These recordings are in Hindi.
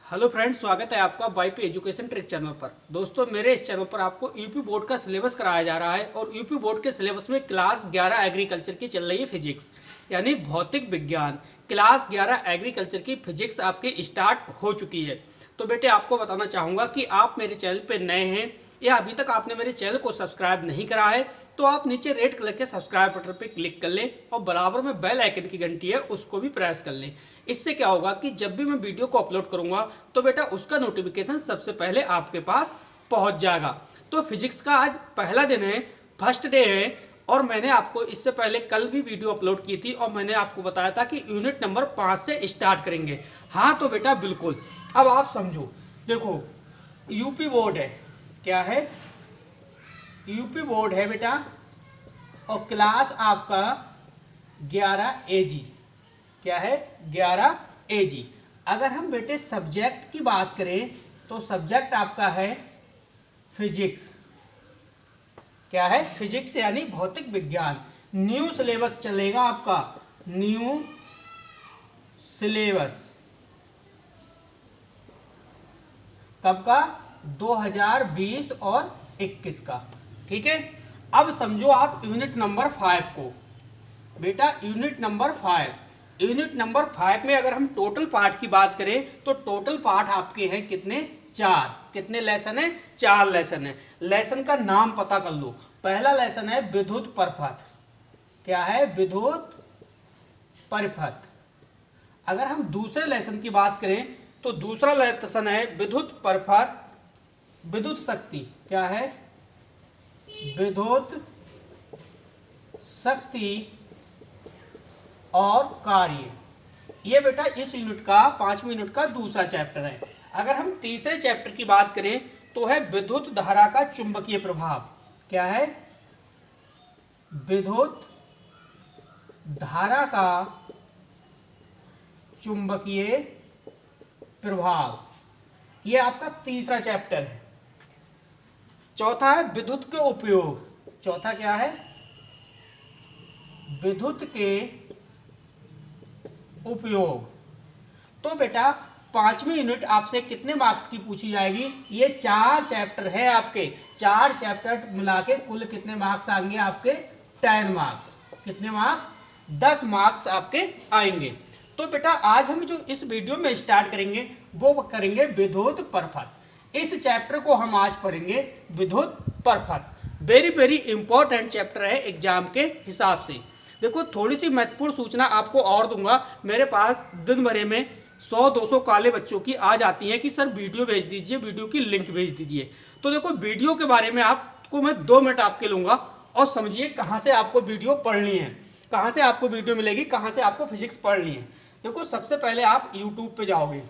हेलो फ्रेंड्स, स्वागत है आपका वाईपी एजुकेशन ट्रिक चैनल पर। दोस्तों, मेरे इस चैनल पर आपको यूपी बोर्ड का सिलेबस कराया जा रहा है और यूपी बोर्ड के सिलेबस में क्लास 11 एग्रीकल्चर की चल रही है फिजिक्स, यानी भौतिक विज्ञान। क्लास 11 एग्रीकल्चर की फिजिक्स आपकी स्टार्ट हो चुकी है। तो बेटे, आपको बताना चाहूँगा कि आप मेरे चैनल पर नए हैं या अभी तक आपने मेरे चैनल को सब्सक्राइब नहीं करा है तो आप नीचे रेड कलर के सब्सक्राइब बटन पर क्लिक कर लें और बराबर में बेल आइकन की घंटी है उसको भी प्रेस कर लें। इससे क्या होगा कि जब भी मैं वीडियो को अपलोड करूंगा तो बेटा उसका नोटिफिकेशन सबसे पहले आपके पास पहुंच जाएगा। तो फिजिक्स का आज पहला दिन है, फर्स्ट डे है, और मैंने आपको इससे पहले कल भी वीडियो अपलोड की थी और मैंने आपको बताया था कि यूनिट नंबर 5 से स्टार्ट करेंगे। हाँ तो बेटा बिल्कुल, अब आप समझो। देखो, यूपी बोर्ड है, क्या है? यूपी बोर्ड है बेटा, और क्लास आपका 11 एजी, क्या है? 11 एजी। अगर हम बेटे सब्जेक्ट की बात करें तो सब्जेक्ट आपका है फिजिक्स, क्या है? फिजिक्स यानी भौतिक विज्ञान। न्यू सिलेबस चलेगा आपका, न्यू सिलेबस कब का? 2020 और 21 का। ठीक है, अब समझो आप यूनिट नंबर 5 को। बेटा यूनिट नंबर 5, यूनिट नंबर 5 में अगर हम टोटल पार्ट की बात करें तो टोटल पार्ट आपके हैं कितने? 4। कितने लेसन है? 4 लेसन है। लेसन का नाम पता कर लो। पहला लेसन है विद्युत परिपथ, क्या है? विद्युत परिपथ। अगर हम दूसरे लेसन की बात करें तो दूसरा लेसन है विद्युत परिपथ, विद्युत शक्ति, क्या है? विद्युत शक्ति और कार्य। ये बेटा इस यूनिट का 5वें यूनिट का दूसरा चैप्टर है। अगर हम तीसरे चैप्टर की बात करें तो है विद्युत धारा का चुंबकीय प्रभाव, क्या है? विद्युत धारा का चुंबकीय प्रभाव, ये आपका तीसरा चैप्टर है। चौथा है विद्युत के उपयोग। चौथा क्या है? विद्युत के उपयोग। तो बेटा 5वीं यूनिट आपसे कितने मार्क्स की पूछी जाएगी? ये 4 चैप्टर है आपके, 4 चैप्टर मिला के कुल कितने मार्क्स आएंगे आपके? 10 मार्क्स। कितने मार्क्स? 10 मार्क्स आपके आएंगे। तो बेटा आज हम जो इस वीडियो में स्टार्ट करेंगे वो करेंगे विद्युत परिपथ। इस चैप्टर को हम आज पढ़ेंगे, विद्युत परिपथ। वेरी वेरी इंपॉर्टेंट चैप्टर है एग्जाम के हिसाब से। देखो, थोड़ी सी महत्वपूर्ण सूचना आपको और दूंगा। मेरे पास दिन भर में 100-200 काले बच्चों की आ जाती है कि सर वीडियो भेज दीजिए, वीडियो की लिंक भेज दीजिए। तो देखो, वीडियो के बारे में आपको मैं 2 मिनट आपके लूंगा और समझिए कहां से आपको वीडियो पढ़नी है, कहां से आपको वीडियो मिलेगी, कहां से आपको फिजिक्स पढ़नी है। देखो, सबसे पहले आप यूट्यूब पे जाओगे,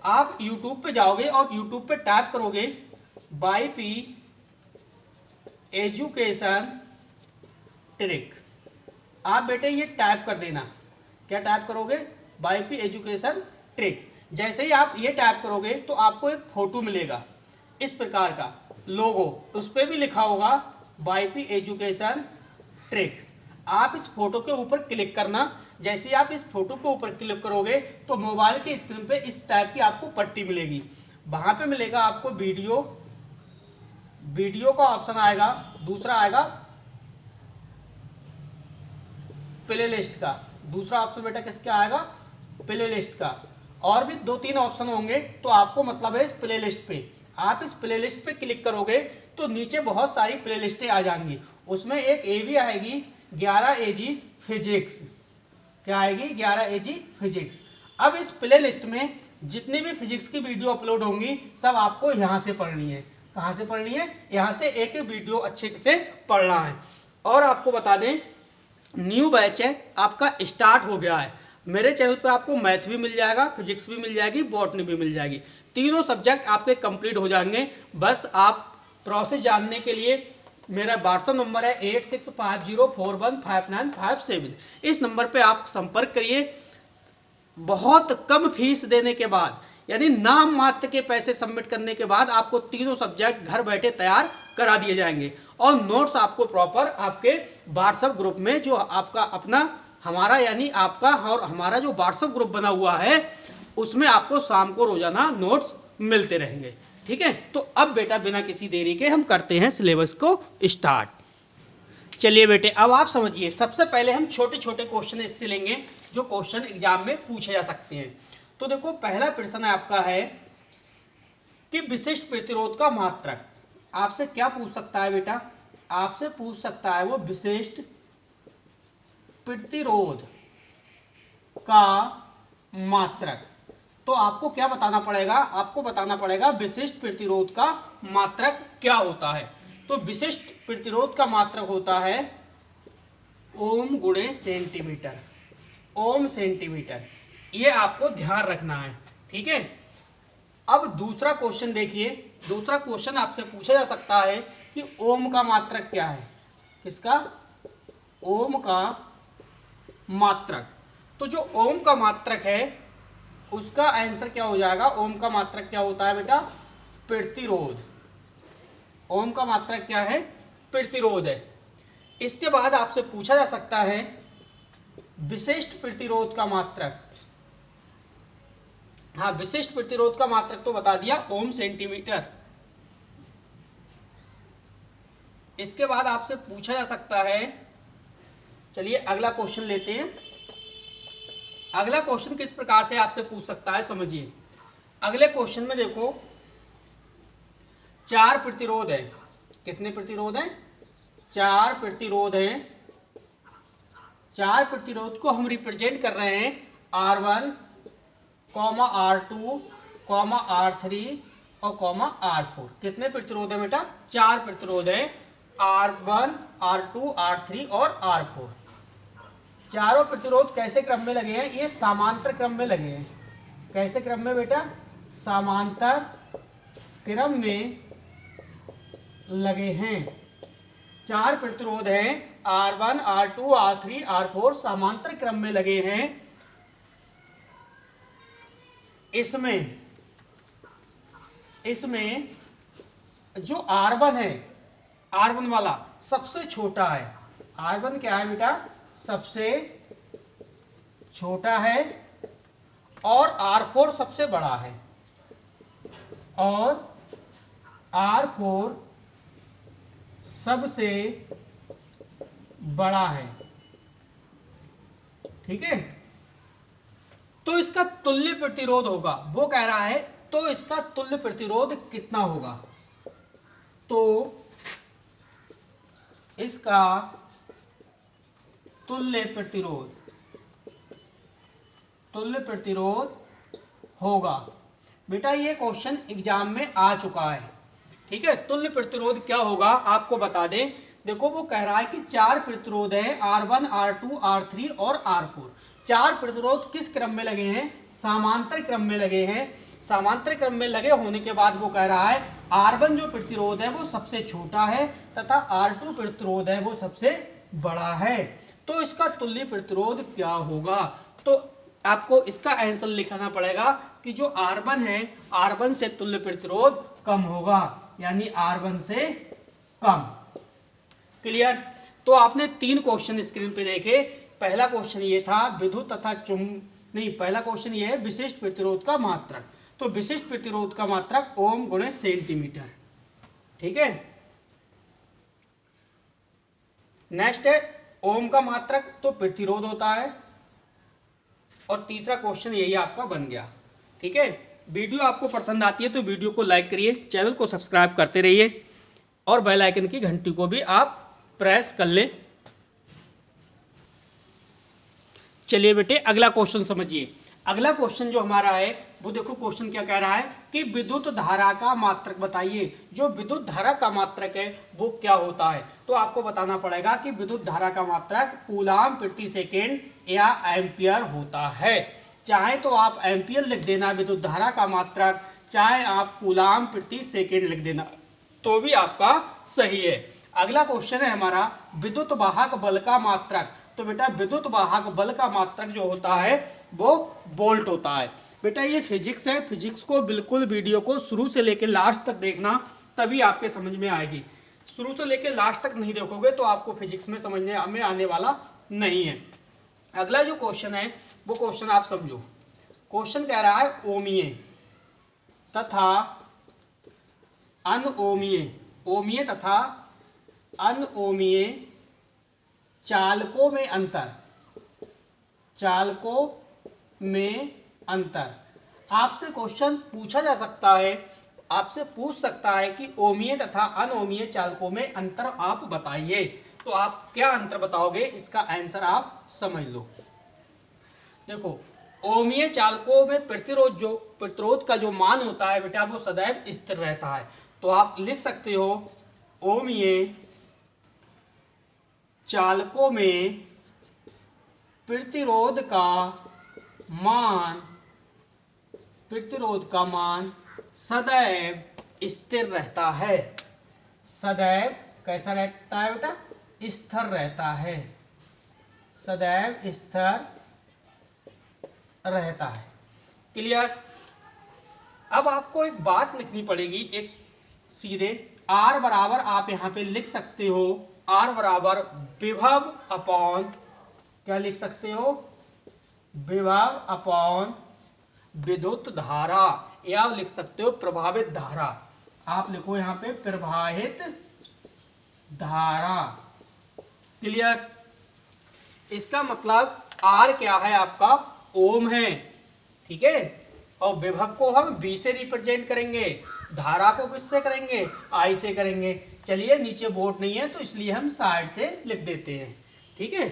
आप यूट्यूब पे जाओगे और यूट्यूब पे टाइप करोगे वाईपी एजुकेशन ट्रिक। आप बेटे ये टाइप कर देना। क्या टाइप करोगे? YP education trick. जैसे ही आप ये टाइप करोगे तो आपको एक फोटो मिलेगा इस प्रकार का, लोगो, उस पर भी लिखा होगा वाईपी एजुकेशन ट्रिक। आप इस फोटो के ऊपर क्लिक करना। जैसे ही आप इस फोटो के ऊपर क्लिक करोगे तो मोबाइल की स्क्रीन पे इस टाइप की आपको पट्टी मिलेगी। वहां पे मिलेगा आपको वीडियो, वीडियो का ऑप्शन आएगा, दूसरा आएगा प्ले लिस्ट का। दूसरा ऑप्शन बेटा किसका आएगा? प्ले लिस्ट का। और भी 2-3 ऑप्शन होंगे, तो आपको मतलब है इस प्ले लिस्ट पे। आप इस प्ले लिस्ट पे क्लिक करोगे तो नीचे बहुत सारी प्ले लिस्टें आ जाएंगी। उसमें एक ए भी आएगी 11 एजी फिजिक्स। क्या आएगी? 11 एजी फिजिक्स। अब इस प्ले लिस्ट में जितनी भी फिजिक्स की वीडियो अपलोड होंगी सब आपको यहाँ से पढ़नी है। कहाँ से पढ़नी है? यहाँ से एक एक वीडियो अच्छे से पढ़ना है। और आपको बता दें, न्यू बैच है आपका, स्टार्ट हो गया है। मेरे चैनल पे आपको मैथ भी मिल जाएगा, फिजिक्स भी मिल जाएगी, बॉटनी भी मिल जाएगी। तीनों सब्जेक्ट आपके कंप्लीट हो जाएंगे। बस आप प्रोसेस जानने के लिए मेरा व्हाट्सएप नंबर है 8650415957। इस नंबर पे आप संपर्क करिए। बहुत कम फीस देने के बाद, यानी नाम मात्र के पैसे सबमिट करने के बाद आपको तीनों सब्जेक्ट घर बैठे तैयार करा दिए जाएंगे और नोट्स आपको प्रॉपर आपके व्हाट्सएप ग्रुप में, जो आपका अपना हमारा यानी आपका और हमारा जो व्हाट्सएप ग्रुप बना हुआ है उसमें आपको शाम को रोजाना नोट्स मिलते रहेंगे। ठीक है, तो अब बेटा बिना किसी देरी के हम करते हैं सिलेबस को स्टार्ट। चलिए बेटे, अब आप समझिए, सबसे पहले हम छोटे छोटे क्वेश्चन इससे लेंगे जो क्वेश्चन एग्जाम में पूछे जा सकते हैं। तो देखो, पहला प्रश्न आपका है कि विशिष्ट प्रतिरोध का मात्रक। आपसे क्या पूछ सकता है बेटा? आपसे पूछ सकता है वो विशिष्ट प्रतिरोध का मात्रक। तो आपको क्या बताना पड़ेगा? आपको बताना पड़ेगा विशिष्ट प्रतिरोध का मात्रक क्या होता है। तो विशिष्ट प्रतिरोध का मात्रक होता है ओम गुणे सेंटीमीटर। ओम सेंटीमीटर, ये आपको ध्यान रखना है। ठीक है, अब दूसरा क्वेश्चन देखिए। दूसरा क्वेश्चन आपसे पूछा जा सकता है कि ओम का मात्रक क्या है। किसका? ओम का मात्रक। तो जो ओम का मात्रक है उसका आंसर क्या हो जाएगा? ओम का मात्रक क्या होता है बेटा? प्रतिरोध। ओम का मात्रक क्या है? प्रतिरोध है। इसके बाद आपसे पूछा जा सकता है विशिष्ट प्रतिरोध का मात्रक। हाँ, विशिष्ट प्रतिरोध का मात्रक तो बता दिया, ओम सेंटीमीटर। इसके बाद आपसे पूछा जा सकता है, चलिए अगला क्वेश्चन लेते हैं। अगला क्वेश्चन किस प्रकार से आपसे पूछ सकता है, समझिए। अगले क्वेश्चन में देखो, 4 प्रतिरोध है। कितने प्रतिरोध हैं? 4 प्रतिरोध हैं। 4 प्रतिरोध को हम रिप्रेजेंट कर रहे हैं R1, R2, R3 और R4। कितने प्रतिरोध है बेटा? 4 प्रतिरोध है, R1, R2, R3 और R4। चारों प्रतिरोध कैसे क्रम में लगे हैं? ये समांतर क्रम में लगे हैं। कैसे क्रम में बेटा? समांतर क्रम में लगे हैं। 4 प्रतिरोध हैं, R1, R2, R3, R4 समांतर क्रम में लगे हैं। इसमें जो R1 है, R1 वाला सबसे छोटा है। R1 क्या है बेटा? सबसे छोटा है। और R4 सबसे बड़ा है। और R4 सबसे बड़ा है। ठीक है, तो इसका तुल्य प्रतिरोध होगा, वो कह रहा है तो इसका तुल्य प्रतिरोध कितना होगा? तो इसका तुल्य प्रतिरोध होगा। बेटा ये क्वेश्चन एग्जाम में आ चुका है। ठीक है, तुल्य प्रतिरोध क्या होगा आपको बता दें। देखो, वो कह रहा है कि 4 प्रतिरोध है, R1, R2, R3 और R4। 4 प्रतिरोध किस क्रम में लगे हैं? समांतर क्रम में लगे हैं। समांतर क्रम में लगे होने के बाद वो कह रहा है R1 जो प्रतिरोध है वो सबसे छोटा है तथा R2 प्रतिरोध है वो सबसे बड़ा है। तो इसका तुल्य प्रतिरोध क्या होगा? तो आपको इसका आंसर लिखना पड़ेगा कि जो R1 है, R1 से तुल्य प्रतिरोध कम होगा, यानी R1 से कम। क्लियर? तो आपने 3 क्वेश्चन स्क्रीन पे देखे। पहला क्वेश्चन ये था विद्युत तथा पहला क्वेश्चन ये है विशिष्ट प्रतिरोध का मात्रक। तो विशिष्ट प्रतिरोध का मात्रक ओम गुणे सेंटीमीटर। ठीक है, नेक्स्ट है ओम का मात्रक तो प्रतिरोध होता है। और तीसरा क्वेश्चन यही आपका बन गया। ठीक है, वीडियो आपको पसंद आती है तो वीडियो को लाइक करिए, चैनल को सब्सक्राइब करते रहिए और बेल आइकन की घंटी को भी आप प्रेस कर लें। चलिए बेटे, अगला क्वेश्चन समझिए। अगला क्वेश्चन जो हमारा है वो देखो, क्वेश्चन क्या कह रहा है कि विद्युत धारा का मात्रक बताइए। जो विद्युत धारा का मात्रक है वो क्या होता है? तो आपको बताना पड़ेगा कि विद्युत धारा का मात्रक कूलाम प्रति सेकेंड या एम्पियर होता है। चाहे तो आप एम्पियर लिख देना विद्युत धारा का मात्रक, चाहे आप कूलाम प्रति सेकेंड लिख देना, तो भी आपका सही है। अगला क्वेश्चन है हमारा विद्युत वाहक बल का मात्रक। तो बेटा विद्युत वाहक बल का मात्रक जो होता है वो वोल्ट होता है। बेटा ये फिजिक्स है, फिजिक्स को बिल्कुल वीडियो को शुरू से लेकर लास्ट तक देखना, तभी आपके समझ में आएगी। शुरू से लेकर लास्ट तक नहीं देखोगे तो आपको फिजिक्स में समझने में आने वाला नहीं है। अगला जो क्वेश्चन है वो क्वेश्चन आप समझो। क्वेश्चन कह रहा है ओमीय तथा अनओमीय, ओमीय तथा अनओमीय चालकों में अंतर, चालकों में अंतर। आपसे क्वेश्चन पूछा जा सकता है, आपसे पूछ सकता है कि ओमीय तथा अनओमीय चालकों में अंतर आप बताइए। तो आप क्या अंतर बताओगे, इसका आंसर आप समझ लो। देखो, ओमीय चालकों में प्रतिरोध का जो मान होता है बेटा वो सदैव स्थिर रहता है। तो आप लिख सकते हो ओमीय चालकों में प्रतिरोध का मान सदैव स्थिर रहता है। सदैव कैसा रहता है बेटा, स्थिर रहता है, सदैव स्थिर रहता है। क्लियर। अब आपको एक बात लिखनी पड़ेगी, एक सीधे R बराबर आप यहां पे लिख सकते हो, R बराबर विभव अपॉन, क्या लिख सकते हो, विभव अपॉन विद्युत धारा, या लिख सकते हो प्रभावित धारा। आप लिखो यहां पे प्रवाहित धारा। क्लियर। इसका मतलब R क्या है आपका, ओम है, ठीक है, और विभव को हम V से रिप्रेजेंट करेंगे, धारा को किससे करेंगे, I से करेंगे। चलिए, नीचे बोर्ड नहीं है तो इसलिए हम साइड से लिख देते हैं, ठीक है।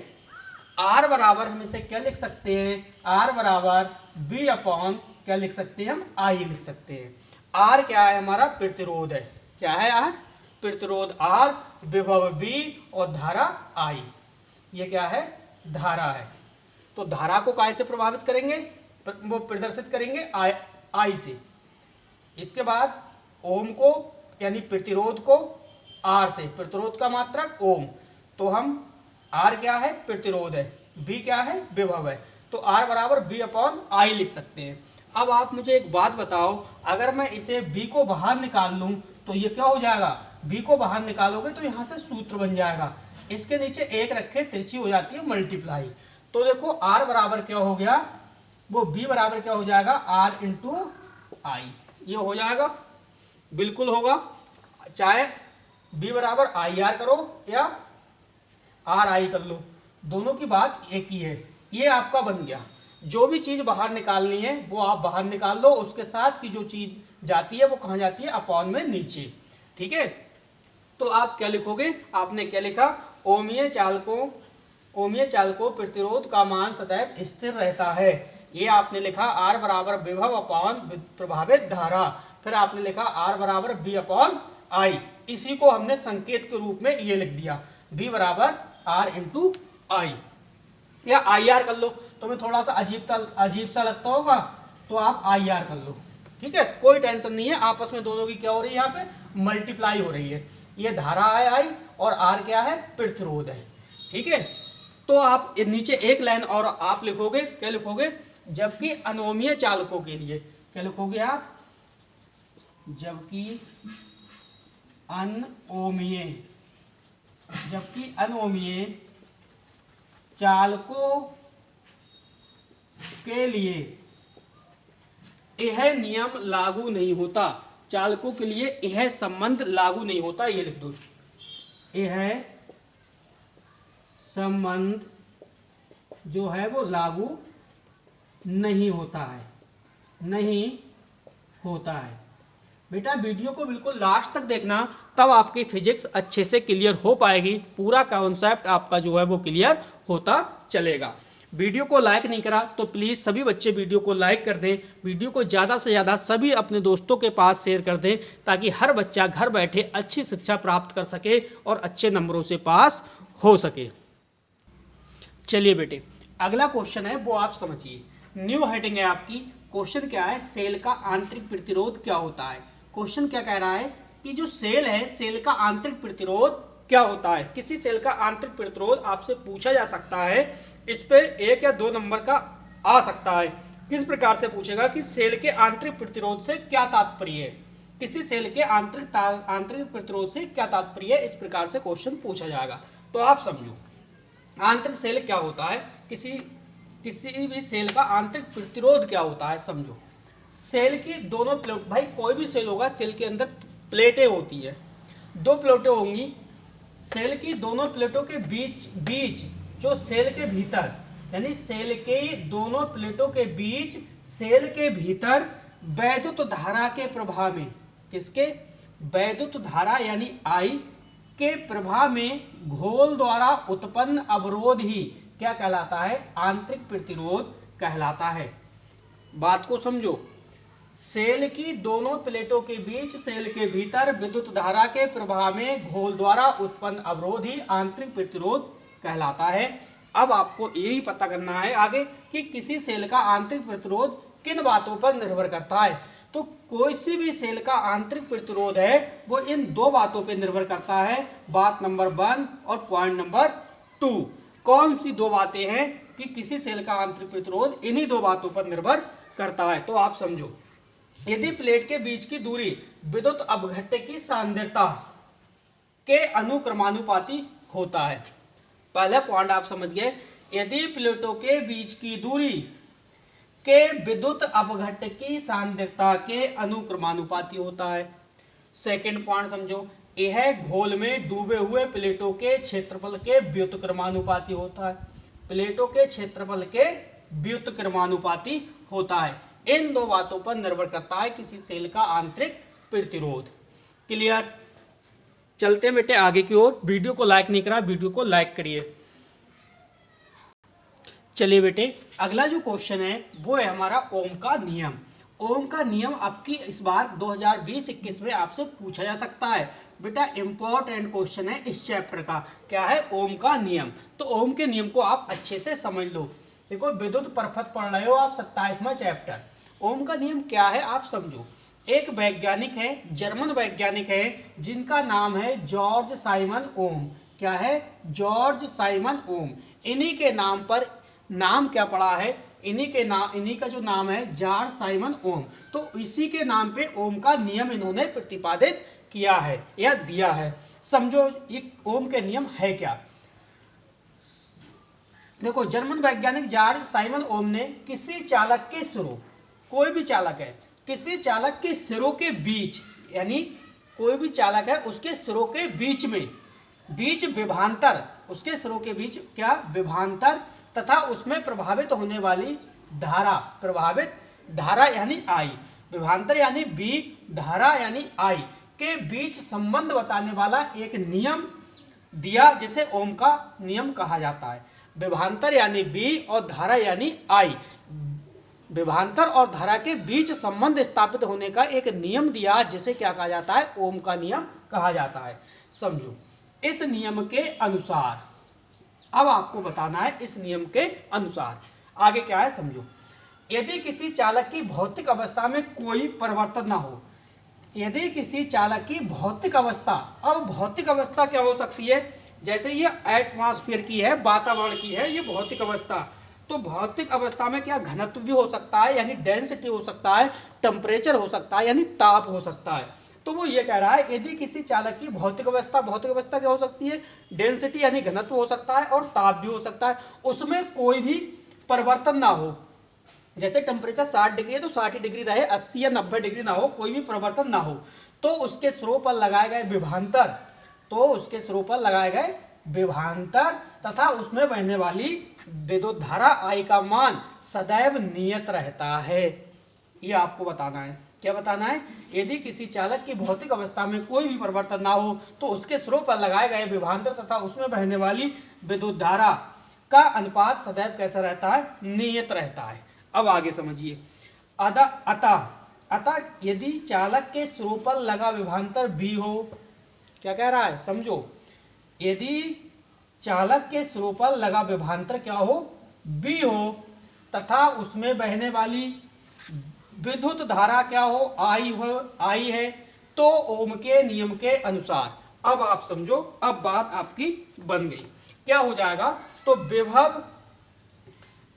R बराबर हम इसे क्या लिख सकते हैं, R बराबर V अपॉन क्या लिख सकते हैं हम, I लिख सकते हैं। R क्या है हमारा, प्रतिरोध है, क्या है R, प्रतिरोध R, विभव V और धारा I, ये क्या है, धारा है। तो धारा को काय से प्रभावित करेंगे, वो प्रदर्शित करेंगे I से। इसके बाद ओम को यानी प्रतिरोध को R से, प्रतिरोध का मात्रक ओम, तो हम R क्या है, प्रतिरोध है, V क्या है, विभव है, तो R बराबर V अपॉन I लिख सकते हैं। अब आप मुझे एक बात बताओ, अगर मैं इसे V को बाहर निकाल लूं तो ये क्या हो जाएगा, V को बाहर निकालोगे तो यहां से सूत्र बन जाएगा, इसके नीचे एक रखे तिरछी हो जाती है मल्टीप्लाई। तो देखो R बराबर क्या हो गया, वो V बराबर क्या हो जाएगा, R इंटू I, ये हो जाएगा, बिल्कुल होगा। चाहे V बराबर IR करो या RI कर लो, दोनों की बात एक ही है। ये आपका बन गया। जो भी चीज बाहर निकालनी है वो आप बाहर निकाल लो, उसके साथ की जो चीज जाती है वो कहां जाती है, अपॉन में नीचे, ठीक है। तो आप क्या लिखोगे, आपने क्या लिखा, ओमीय चालकों प्रतिरोध का मान सदैव स्थिर रहता है, ये आपने लिखा। R बराबर विभव अपॉन प्रभावित धारा, फिर आपने लिखा R बराबर V अपॉन I, इसी को हमने संकेत के रूप में ये लिख दिया, V बराबर R इंटू I, या IR कर लो। तुम्हें थोड़ा सा अजीब सा लगता होगा तो आप IR कर लो, ठीक है, कोई टेंशन नहीं है। आपस में दोनों की क्या हो रही है, यहाँ पे मल्टीप्लाई हो रही है। ये धारा है I और R क्या है, प्रतिरोध है, ठीक है। तो आप नीचे एक लाइन और आप लिखोगे, क्या लिखोगे, जबकि अनोमीय चालकों के लिए, क्या लिखोगे आप, जबकि अनओमीय चालकों के लिए यह नियम लागू नहीं होता, चालकों के लिए यह संबंध लागू नहीं होता, ये लिख दो, यह संबंध जो है वो लागू नहीं होता है, नहीं होता है। बेटा वीडियो को बिल्कुल लास्ट तक देखना, तब आपकी फिजिक्स अच्छे से क्लियर हो पाएगी, पूरा कॉन्सेप्ट आपका जो है वो क्लियर होता चलेगा। वीडियो को लाइक नहीं करा तो प्लीज सभी बच्चे वीडियो को लाइक कर दें, वीडियो को ज्यादा से ज्यादा सभी अपने दोस्तों के पास शेयर कर दें, ताकि हर बच्चा घर बैठे अच्छी शिक्षा प्राप्त कर सके और अच्छे नंबरों से पास हो सके। चलिए बेटे, अगला क्वेश्चन है वो आप समझिए, न्यू हेडिंग है आपकी। क्वेश्चन क्या है, सेल का आंतरिक प्रतिरोध क्या होता है। क्वेश्चन क्या कह रहा है कि जो सेल है, सेल का आंतरिक प्रतिरोध क्या होता है। किसी सेल का आंतरिक प्रतिरोध आपसे पूछा जा सकता है, इस पे 1 या 2 नंबर का आ सकता है। किस प्रकार से पूछेगा कि सेल के आंतरिक प्रतिरोध से क्या तात्पर्य है, किसी सेल के आंतरिक प्रतिरोध से क्या तात्पर्य है, इस प्रकार से क्वेश्चन पूछा जाएगा। तो आप समझो, आंतरिक सेल क्या होता है, किसी किसी भी सेल का आंतरिक प्रतिरोध क्या होता है समझो। सेल की दोनों प्लेट, भाई कोई भी सेल होगा, सेल के अंदर प्लेटें होती है, दो प्लेटें होंगी। सेल की दोनों प्लेटों के बीच बीच जो सेल के भीतर, यानी सेल के दोनों प्लेटों के बीच सेल के भीतर वैद्युत धारा के प्रभाव में, किसके, वैद्युत धारा यानी आई के प्रभाव में घोल द्वारा उत्पन्न अवरोध ही क्या कहलाता है, आंतरिक प्रतिरोध कहलाता है। बात को समझो, सेल की दोनों प्लेटों के बीच सेल के भीतर विद्युत धारा के प्रभाव में घोल द्वारा उत्पन्न अवरोध ही आंतरिक प्रतिरोध कहलाता है। अब आपको यही पता करना है आगे कि किसी सेल का आंतरिक प्रतिरोध किन बातों पर निर्भर करता है। तो कोई सी भी सेल का आंतरिक प्रतिरोध है वो इन दो बातों पर निर्भर करता है, बात नंबर 1 और पॉइंट नंबर 2। कौन सी दो बातें हैं कि किसी सेल का आंतरिक प्रतिरोध इन्हीं दो बातों पर निर्भर करता है। तो आप समझो, यदि प्लेट के बीच की दूरी विद्युत अपघट्य की सांद्रता के अनुक्रमानुपाती होता है। पहला पॉइंट आप समझ गए, यदि प्लेटों के बीच की दूरी के विद्युत अपघट्य की सांद्रता के अनुक्रमानुपाती होता है। सेकंड पॉइंट समझो, यह घोल में डूबे हुए प्लेटों के क्षेत्रफल के व्युत्क्रमानुपाती होता है। प्लेटों के क्षेत्रफल के व्युत्क्रमानुपाती होता है। इन दो बातों पर निर्भर करता है किसी सेल का आंतरिक प्रतिरोध। क्लियर? चलते हैं बेटे आगे की ओर। वीडियो को लाइक नहीं करा, वीडियो को लाइक करिए। चलिए बेटे, अगला जो क्वेश्चन है वो है हमारा ओम का नियम। ओम का नियम आपकी इस बार 2020-21 में आपसे पूछा जा सकता है। बेटा इंपॉर्टेंट क्वेश्चन है इस चैप्टर का। क्या है? ओम का नियम। तो ओम के नियम को आप अच्छे से समझ लो। देखो विद्युत परपथ पढ़ रहे हो आप 27वां चैप्टर। ओम का नियम क्या है आप समझो। एक वैज्ञानिक है, जर्मन वैज्ञानिक है, जिनका नाम है जॉर्ज साइमन ओम। क्या है? जॉर्ज साइमन ओम। इन्हीं के नाम पर नाम क्या पड़ा है, इन्हीं का जो नाम है जॉर्ज साइमन ओम। तो इसी के नाम पे ओम का नियम इन्होंने प्रतिपादित किया है या दिया है। समझो ये ओम के नियम है क्या। देखो जर्मन वैज्ञानिक जॉर्ज साइमन ओम ने किसी चालक के सिरों, कोई भी चालक है, किसी चालक के सिरों के बीच, यानी कोई भी चालक है उसके सिरों के बीच में बीच विभवांतर, उसके सिरों के बीच क्या विभवांतर तथा उसमें प्रभावित होने वाली धारा, प्रभावित धारा यानी आई, विभवांतर यानी बी, धारा यानी आई के बीच संबंध बताने वाला एक नियम दिया जिसे ओम का नियम कहा जाता है। विभवांतर यानी बी और धारा यानी आई, विभवांतर और धारा के बीच संबंध स्थापित होने का एक नियम दिया जिसे क्या कहा जाता है, ओम का नियम कहा जाता है। समझो इस नियम के अनुसार, अब आपको बताना है इस नियम के अनुसार आगे क्या है समझो। यदि किसी चालक की भौतिक अवस्था में कोई परिवर्तन ना हो, यदि किसी चालक की भौतिक अवस्था, अब भौतिक अवस्था क्या हो सकती है, जैसे ये एटमॉस्फेयर की है, वातावरण की है ये भौतिक अवस्था, तो भौतिक अवस्था में क्या घनत्व भी हो सकता है यानी डेंसिटी हो सकता है, टेम्परेचर हो सकता है यानी ताप हो सकता है। तो वो ये कह रहा है यदि किसी चालक की भौतिक अवस्था क्या हो सकती है, डेंसिटी यानी घनत्व हो सकता है और ताप भी हो सकता है, उसमें कोई भी परिवर्तन ना हो, जैसे टेम्परेचर 60 डिग्री है तो 60 डिग्री रहे, 80 या 90 डिग्री ना हो, कोई भी परिवर्तन ना हो, तो उसके सिरों पर लगाए गए विभवांतर, तो उसके सिरों पर लगाए गए विभवांतर तथा उसमें बहने वाली विद्युत धारा आई का मान सदैव नियत रहता है। ये आपको बताना है। क्या बताना है? यदि किसी चालक की भौतिक अवस्था में कोई भी परिवर्तन ना हो तो उसके सिरों पर लगाए गए विभवांतर तथा उसमें बहने वाली विद्युत धारा का अनुपात सदैव कैसा रहता है, नियत रहता है। अब आगे समझिए। अतः यदि चालक के सिरों पर लगा विभवांतर भी हो, क्या कह रहा है समझो, यदि चालक के सिरों पर लगा विभवांतर क्या हो, भी हो, तथा उसमें बहने वाली विद्युत धारा क्या हो, आई है, तो ओम के नियम के अनुसार, अब आप समझो, अब बात आपकी बन गई। क्या हो जाएगा, तो विभव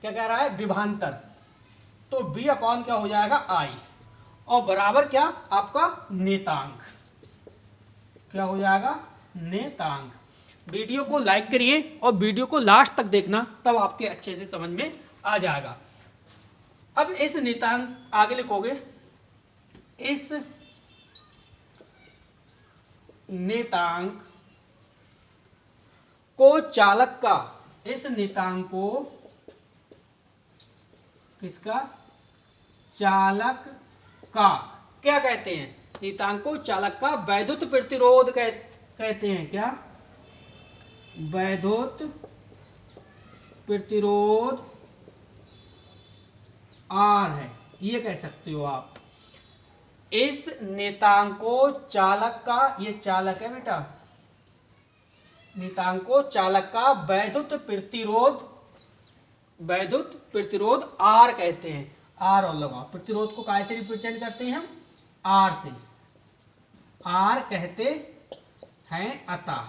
क्या कह रहा है, विभवांतर, तो बी अपॉन क्या हो जाएगा, आई, और बराबर क्या आपका नेतांक, क्या हो जाएगा, नेतांक। वीडियो को लाइक करिए और वीडियो को लास्ट तक देखना, तब आपके अच्छे से समझ में आ जाएगा। अब इस नियतांक आगे लिखोगे, इस नियतांक को चालक का, इस नियतांक को किसका, चालक का क्या कहते हैं, नियतांक को चालक का वैद्युत प्रतिरोध कहते हैं। क्या, वैद्युत प्रतिरोध R है, ये कह सकते हो आप। इस नियतांक को चालक का, ये चालक है बेटा, नियतांक को चालक का वैद्युत प्रतिरोध R कहते हैं। R और लगाओ, प्रतिरोध को काय से रिप्रेजेंट करते हैं हम, R से, R कहते हैं अतः।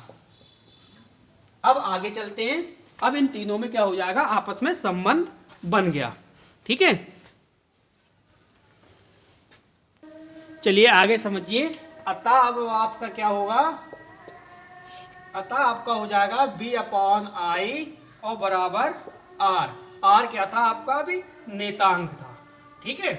अब आगे चलते हैं। अब इन तीनों में क्या हो जाएगा, आपस में संबंध बन गया। ठीक है, चलिए आगे समझिए। अतः अब आपका क्या होगा, अतः आपका हो जाएगा V/I और बराबर R। R क्या था आपका, अभी नियतांक था। ठीक है,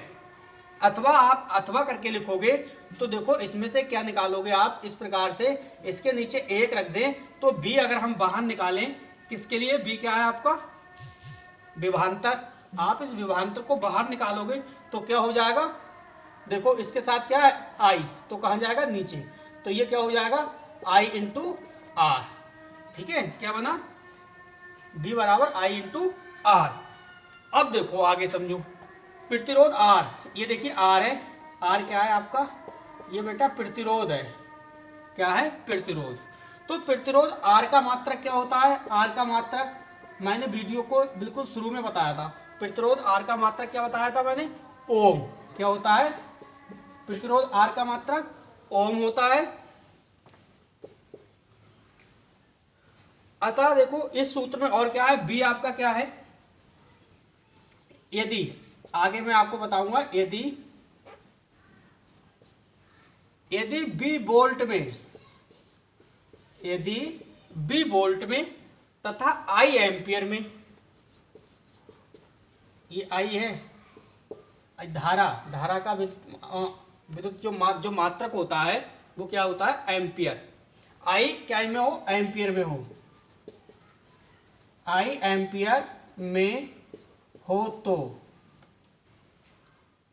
अथवा आप अथवा करके लिखोगे तो देखो इसमें से क्या निकालोगे आप, इस प्रकार से इसके नीचे एक रख दें तो B अगर हम बाहर निकालें, किसके लिए, B क्या है आपका, विभवांतर। आप इस विभवांतर को बाहर निकालोगे तो क्या हो जाएगा, देखो इसके साथ क्या है I, तो कहां जाएगा, नीचे। तो ये क्या हो जाएगा, I × R। ठीक है, क्या बना, B बराबर I × R। अब देखो आगे समझो, प्रतिरोध R, ये देखिए R है, R क्या है आपका, ये बेटा प्रतिरोध है। क्या है, प्रतिरोध। तो प्रतिरोध R का मात्रक क्या होता है, R का मात्रक मैंने वीडियो को बिल्कुल शुरू में बताया था। प्रतिरोध R का मात्रक क्या बताया था मैंने, ओम। क्या होता है, प्रतिरोध R का मात्रक ओम होता है। अतः देखो इस सूत्र में और क्या है, B आपका क्या है, यदि, आगे मैं आपको बताऊंगा, यदि B वोल्ट में, यदि B वोल्ट में तथा I एम्पियर में, ये I है धारा का विद्युत जो मात्रक होता है वो क्या होता है, एम्पियर। I क्या में हो, एम्पियर में हो, I एम्पियर में हो तो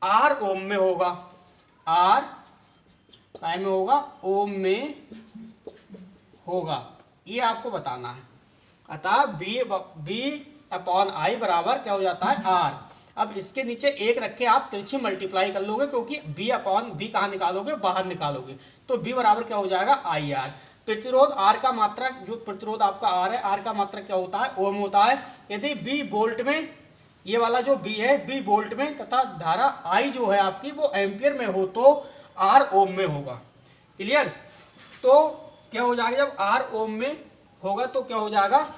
R ओम में होगा, R काय में होगा, ओम में होगा, ये आपको बताना है। अतः V/I बराबर क्या हो जाता है, R। अब इसके नीचे एक रख के आप तिरछी मल्टीप्लाई कर लोगे, क्योंकि V कहां निकालोगे, बाहर निकालोगे, तो V बराबर क्या हो जाएगा, IR। प्रतिरोध R का मात्रक, जो प्रतिरोध आपका R है, R का मात्रक क्या होता है, ओम होता है। यदि B वोल्ट में, ये वाला जो B है B वोल्ट में तथा धारा I जो है आपकी वो एम्पियर में हो तो R ओम में होगा। क्लियर, तो क्या हो जाएगा, जब R ओम में होगा तो क्या हो जाएगा,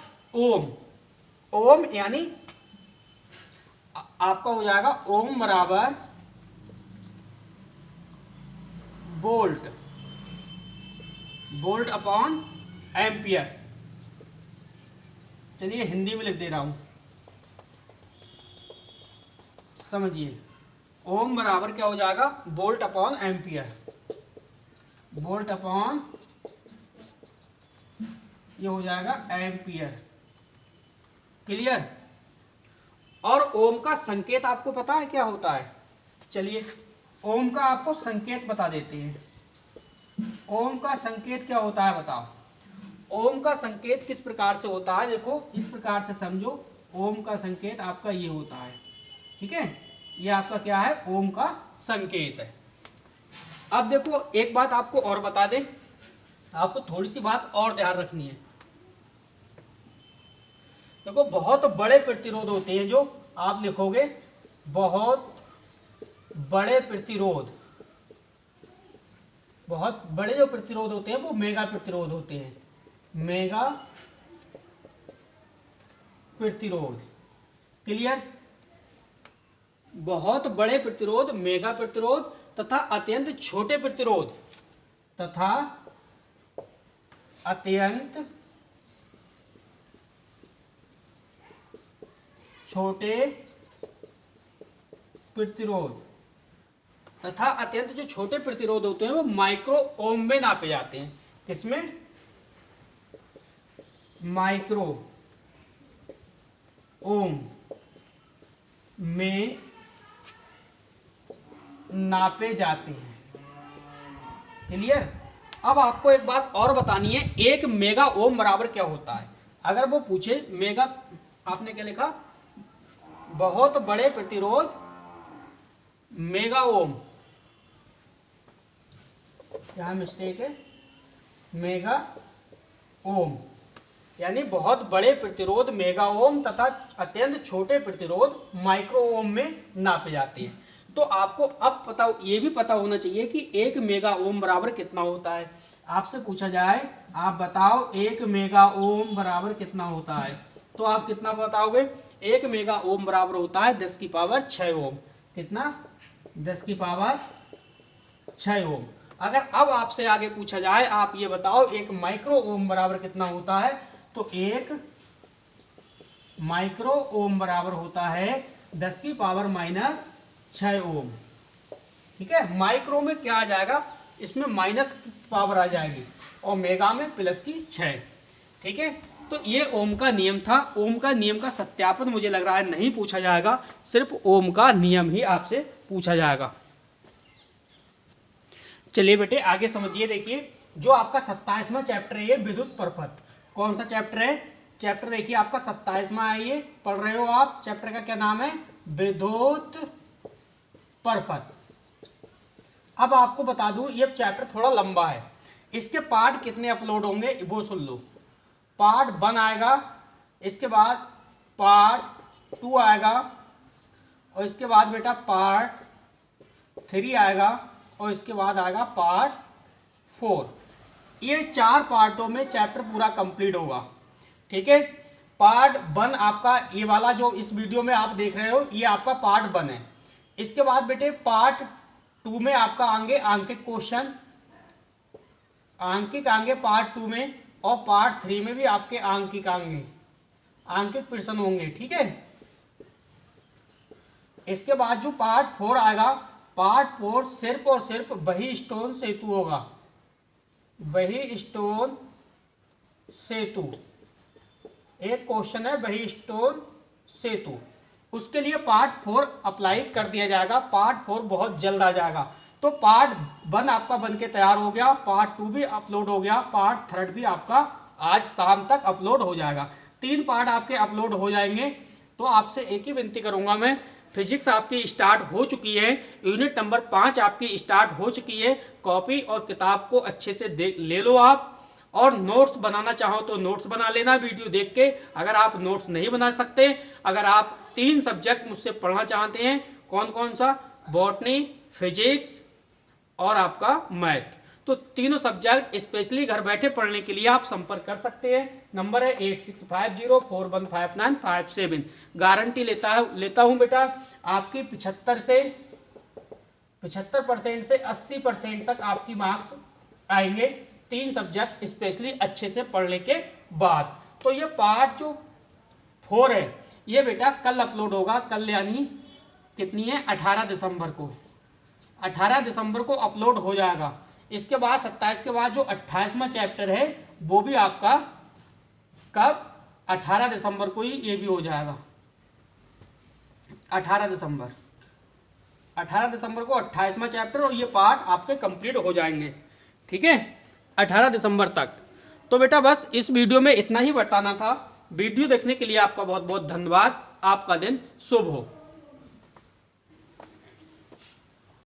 ओम यानी आपका हो जाएगा ओम बराबर वोल्ट अपॉन एम्पियर। चलिए हिंदी में लिख दे रहा हूं, समझिए। ओम बराबर क्या हो जाएगा, volt upon ampere, volt upon ये हो जाएगा एम्पियर। क्लियर, और ओम का संकेत आपको पता है क्या होता है, चलिए ओम का आपको संकेत बता देते हैं। ओम का संकेत क्या होता है बताओ, ओम का संकेत किस प्रकार से होता है, देखो इस प्रकार से समझो, ओम का संकेत आपका ये होता है। ठीक है, ये आपका क्या है, ओम का संकेत है। अब देखो एक बात आपको और बता दें, आपको थोड़ी सी बात और ध्यान रखनी है। देखो बहुत बड़े प्रतिरोध होते हैं, जो आप लिखोगे बहुत बड़े प्रतिरोध, बहुत बड़े जो प्रतिरोध होते हैं वो मेगा प्रतिरोध होते हैं, मेगा प्रतिरोध। क्लियर, बहुत बड़े प्रतिरोध मेगा प्रतिरोध तथा अत्यंत छोटे प्रतिरोध, तथा अत्यंत छोटे प्रतिरोध तथा अत्यंत जो छोटे प्रतिरोध होते हैं वो माइक्रो ओम में नापे जाते हैं। किसमें? माइक्रो ओम में नापे जाते हैं। क्लियर? अब आपको एक बात और बतानी है, 1 मेगा ओम बराबर क्या होता है। अगर वो पूछे मेगा, आपने क्या लिखा? बहुत बड़े प्रतिरोध मेगा ओम, क्या मिस्टेक है? मेगा ओम, यानी बहुत बड़े प्रतिरोध मेगा ओम तथा अत्यंत छोटे प्रतिरोध माइक्रो ओम में नापे जाते हैं। तो आपको अब पता, ये भी पता होना चाहिए कि 1 मेगा ओम बराबर कितना होता है। आपसे पूछा जाए, आप बताओ 1 मेगा ओम बराबर कितना होता है, तो आप कितना बताओगे? 1 मेगा ओम बराबर होता है 10 की पावर 6 ओम। कितना? 10 की पावर 6 ओम। अगर अब आपसे आगे पूछा जाए, आप ये बताओ 1 माइक्रो ओम बराबर कितना होता है, तो 1 माइक्रो ओम बराबर होता है 10 की पावर माइनस 6 ओम। ठीक है? माइक्रो में क्या आ जाएगा? इसमें माइनस पावर आ जाएगी और मेगा में प्लस की 6। ठीक है? तो ये ओम का नियम था। ओम का नियम का सत्यापन मुझे लग रहा है नहीं पूछा जाएगा, सिर्फ ओम का नियम ही आपसे पूछा जाएगा। चलिए बेटे आगे समझिए। देखिए, जो आपका 27वां चैप्टर है ये विद्युत परपथ। कौन सा चैप्टर है? चैप्टर देखिए आपका 27वां है, ये पढ़ रहे हो आप। चैप्टर का क्या नाम है? विद्युत परपथ। अब आपको बता दूं, ये चैप्टर थोड़ा लंबा है, इसके पार्ट कितने अपलोड होंगे वो सुन लो। पार्ट 1 आएगा, इसके बाद पार्ट 2 आएगा, और इसके बाद बेटा पार्ट 3 आएगा, और इसके बाद आएगा पार्ट 4। ये 4 पार्टों में चैप्टर पूरा कंप्लीट होगा। ठीक है? पार्ट 1 आपका, ये वाला जो इस वीडियो में आप देख रहे हो, ये आपका पार्ट 1 है। इसके बाद बेटे पार्ट 2 में आपका आएंगे आंकिक क्वेश्चन, आंकिक आएंगे पार्ट 2 में, और पार्ट 3 में भी आपके आंकिक आएंगे, आंकिक प्रश्न होंगे। ठीक है? इसके बाद जो पार्ट 4 आएगा, पार्ट 4 सिर्फ और सिर्फ बहिस्टोन सेतु होगा। बहिस्टोन सेतु एक क्वेश्चन है, बहिस्टोन सेतु। उसके लिए पार्ट 4 अप्लाई कर दिया जाएगा। पार्ट 4 बहुत जल्द आ जाएगा। तो पार्ट 1 आपका बन के तैयार हो गया, पार्ट 2 भी अपलोड हो गया, पार्ट 3 भी आपका आज शाम तक अपलोड हो जाएगा। 3 पार्ट आपके अपलोड हो जाएंगे। तो आपसे एक ही विनती करूंगा मैं, फिजिक्स आपकी स्टार्ट हो चुकी है, यूनिट नंबर 5 आपकी स्टार्ट हो चुकी है। कॉपी और किताब को अच्छे से ले लो आप, और नोट्स बनाना चाहो तो नोट्स बना लेना वीडियो देख के। अगर आप नोट्स नहीं बना सकते, अगर आप 3 सब्जेक्ट मुझसे पढ़ना चाहते हैं, कौन कौन सा? बॉटनी, फिजिक्स और आपका मैथ, तो तीनों सब्जेक्ट स्पेशली घर बैठे पढ़ने के लिए आप संपर्क कर सकते हैं। नंबर है 8650415957। गारंटी लेता हूं बेटा, आपकी 75% से 80% तक आपकी मार्क्स आएंगे 3 सब्जेक्ट स्पेशली अच्छे से पढ़ने के बाद। तो ये पार्ट जो 4 है, ये बेटा कल अपलोड होगा। कल यानी कितनी है? 18 दिसंबर को। 18 दिसंबर को अपलोड हो जाएगा। इसके बाद 27 के बाद जो 28वां चैप्टर है वो भी आपका कब? 18 दिसंबर को ही ये भी हो जाएगा। 18 दिसंबर को 28वां चैप्टर और ये पार्ट आपके कंप्लीट हो जाएंगे। ठीक है? 18 दिसंबर तक। तो बेटा बस इस वीडियो में इतना ही बताना था। वीडियो देखने के लिए आपका बहुत बहुत धन्यवाद। आपका दिन शुभ हो।